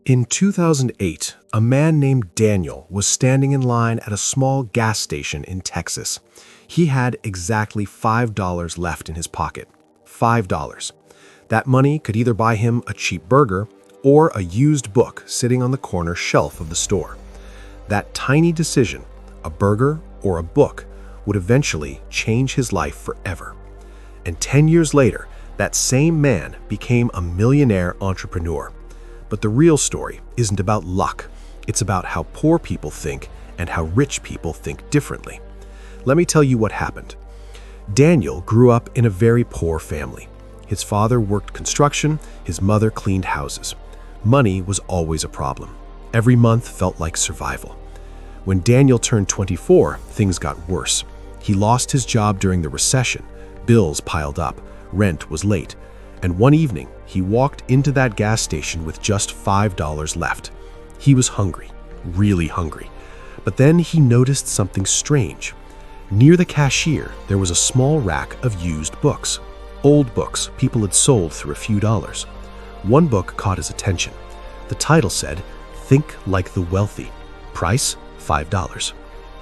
In 2008, a man named Daniel was standing in line at a small gas station in Texas. He had exactly $5 left in his pocket. $5. That money could either buy him a cheap burger or a used book sitting on the corner shelf of the store. That tiny decision, a burger or a book, would eventually change his life forever. And 10 years later, that same man became a millionaire entrepreneur. But the real story isn't about luck. It's about how poor people think and how rich people think differently. Let me tell you what happened. Daniel grew up in a very poor family. His father worked construction, his mother cleaned houses. Money was always a problem. Every month felt like survival. When Daniel turned 24, things got worse. He lost his job during the recession. Bills piled up. Rent was late. And one evening, he walked into that gas station with just $5 left. He was hungry, really hungry. But then he noticed something strange. Near the cashier, there was a small rack of used books. Old books people had sold for a few dollars. One book caught his attention. The title said, "Think Like the Wealthy." Price, $5.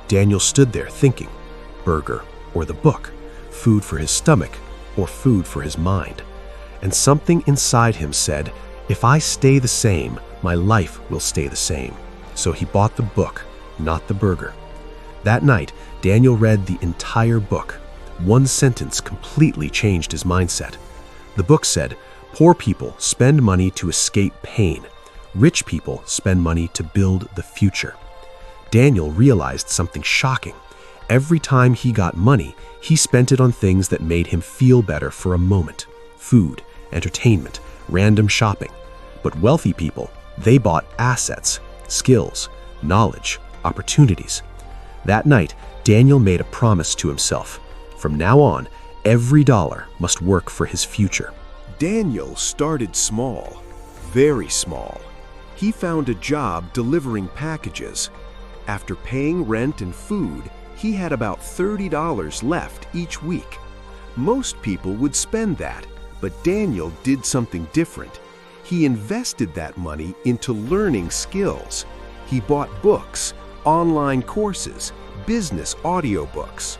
Daniel stood there thinking, burger or the book, food for his stomach or food for his mind. And something inside him said, if I stay the same, my life will stay the same. So he bought the book, not the burger. That night, Daniel read the entire book. One sentence completely changed his mindset. The book said, poor people spend money to escape pain. Rich people spend money to build the future. Daniel realized something shocking. Every time he got money, he spent it on things that made him feel better for a moment. Food, entertainment, random shopping. But wealthy people, they bought assets, skills, knowledge, opportunities. That night, Daniel made a promise to himself. From now on, every dollar must work for his future. Daniel started small, very small. He found a job delivering packages. After paying rent and food, he had about $30 left each week. Most people would spend that, but Daniel did something different. He invested that money into learning skills. He bought books, online courses, business audiobooks.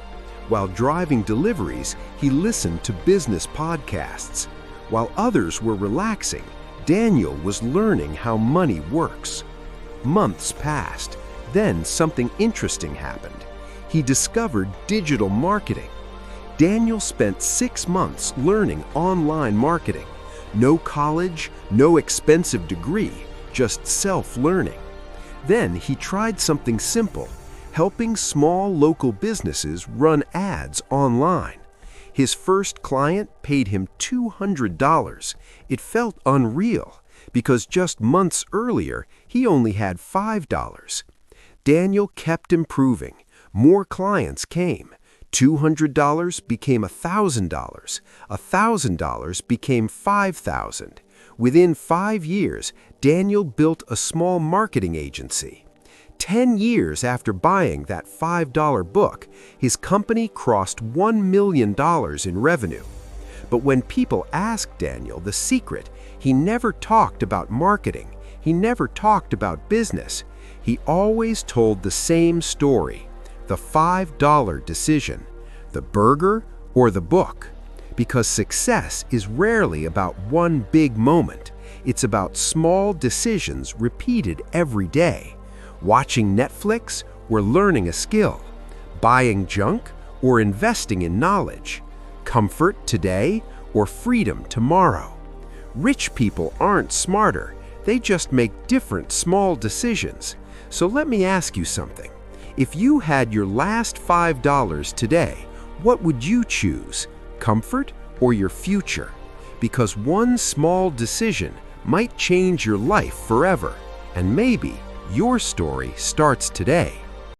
While driving deliveries, he listened to business podcasts. While others were relaxing, Daniel was learning how money works. Months passed. Then something interesting happened. He discovered digital marketing. Daniel spent 6 months learning online marketing. No college, no expensive degree, just self-learning. Then he tried something simple, helping small local businesses run ads online. His first client paid him $200. It felt unreal because just months earlier, he only had $5. Daniel kept improving. More clients came. $200 became $1,000. $1,000 became $5,000. Within 5 years, Daniel built a small marketing agency. 10 years after buying that $5 book, his company crossed $1 million in revenue. But when people asked Daniel the secret, he never talked about marketing. He never talked about business. He always told the same story, the $5 decision, the burger or the book. Because success is rarely about one big moment. It's about small decisions repeated every day. Watching Netflix or learning a skill. Buying junk or investing in knowledge. Comfort today or freedom tomorrow. Rich people aren't smarter. They just make different small decisions. So let me ask you something. If you had your last $5 today, what would you choose? Comfort or your future? Because one small decision might change your life forever. And maybe your story starts today.